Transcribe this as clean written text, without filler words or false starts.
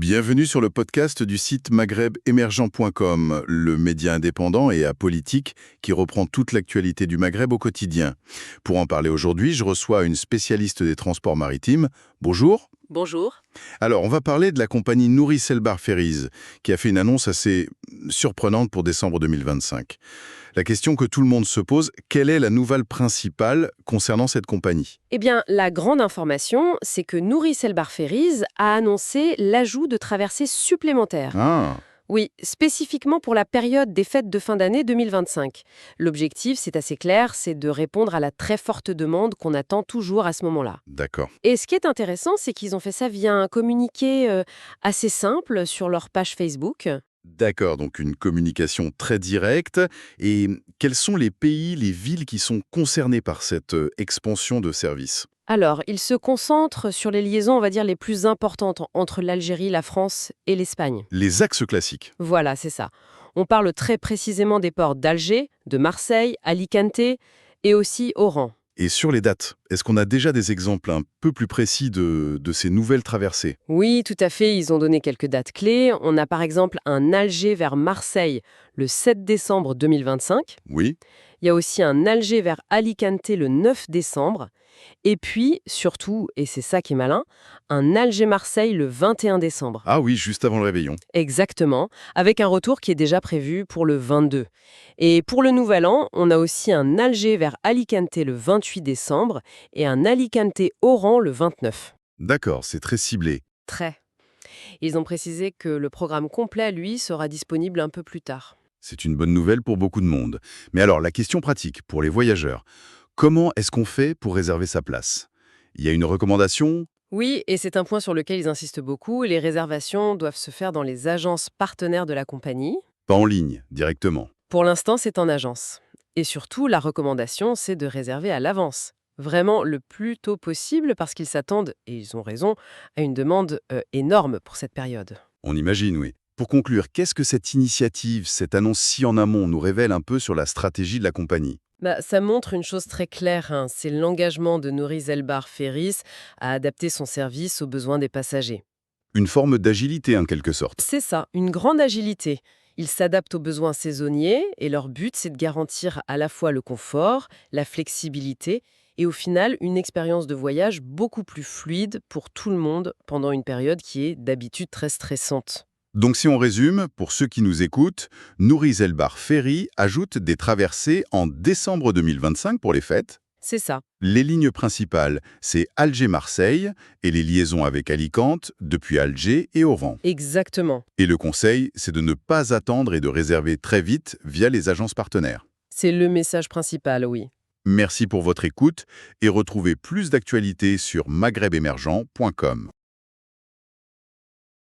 Bienvenue sur le podcast du site maghrebemergent.com, le média indépendant et apolitique qui reprend toute l'actualité du Maghreb au quotidien. Pour en parler aujourd'hui, je reçois une spécialiste des transports maritimes. Bonjour. Bonjour. Alors, on va parler de la compagnie Nouri Selbar Ferries, qui a fait une annonce assez surprenante pour décembre 2025. La question que tout le monde se pose, quelle est la nouvelle principale concernant cette compagnie? Eh bien, la grande information, c'est que Nouri Selbar Ferries a annoncé l'ajout de traversées supplémentaires. Ah, Oui, spécifiquement pour la période des fêtes de fin d'année 2025. L'objectif, c'est assez clair, c'est de répondre à la très forte demande qu'on attend toujours à ce moment-là. d'accord. Et ce qui est intéressant, c'est qu'ils ont fait ça via un communiqué assez simple sur leur page Facebook. D'accord, donc une communication très directe. Et quels sont les pays, les villes qui sont concernées par cette expansion de services? Alors, ils se concentrent sur les liaisons, on va dire, les plus importantes entre l'Algérie, la France et l'Espagne. Les axes classiques. Voilà, c'est ça. On parle très précisément des ports d'Alger, de Marseille, Alicante et aussi Oran. Et sur les dates, est-ce qu'on a déjà des exemples un peu plus précis de ces nouvelles traversées? Oui, tout à fait, ils ont donné quelques dates clés. On a par exemple un Alger vers Marseille le 7 décembre 2025. Oui, Il y a aussi un Alger vers Alicante le 9 décembre. Et puis, surtout, et c'est ça qui est malin, un Alger-Marseille le 21 décembre. ah oui, juste avant le réveillon. Exactement, avec un retour qui est déjà prévu pour le 22. Et pour le Nouvel An, on a aussi un Alger vers Alicante le 28 décembre et un Alicante-Oran le 29. D'accord, c'est très ciblé. Très. Ils ont précisé que le programme complet, lui, sera disponible un peu plus tard. C'est une bonne nouvelle pour beaucoup de monde. Mais alors, la question pratique pour les voyageurs, comment est-ce qu'on fait pour réserver sa place? Il y a une recommandation? Oui, et c'est un point sur lequel ils insistent beaucoup. Les réservations doivent se faire dans les agences partenaires de la compagnie. Pas en ligne, directement. Pour l'instant, c'est en agence. Et surtout, la recommandation, c'est de réserver à l'avance. Vraiment le plus tôt possible parce qu'ils s'attendent, et ils ont raison, à une demande énorme pour cette période. On imagine, oui. Pour conclure, qu'est-ce que cette initiative, cette annonce si en amont nous révèle un peu sur la stratégie de la compagnie? Ça montre une chose très claire, hein, c'est l'engagement de Nouri Zelbar Ferries à adapter son service aux besoins des passagers. Une forme d'agilité en quelque sorte. C'est ça, une grande agilité. Ils s'adaptent aux besoins saisonniers et leur but, c'est de garantir à la fois le confort, la flexibilité et au final une expérience de voyage beaucoup plus fluide pour tout le monde pendant une période qui est d'habitude très stressante. Donc si on résume, pour ceux qui nous écoutent, Nouri Zelbar Ferry ajoute des traversées en décembre 2025 pour les fêtes. C'est ça. Les lignes principales, c'est Alger-Marseille et les liaisons avec Alicante depuis Alger et Oran. Exactement. Et le conseil, c'est de ne pas attendre et de réserver très vite via les agences partenaires. C'est le message principal, oui. Merci pour votre écoute et retrouvez plus d'actualités sur maghrebemergent.com.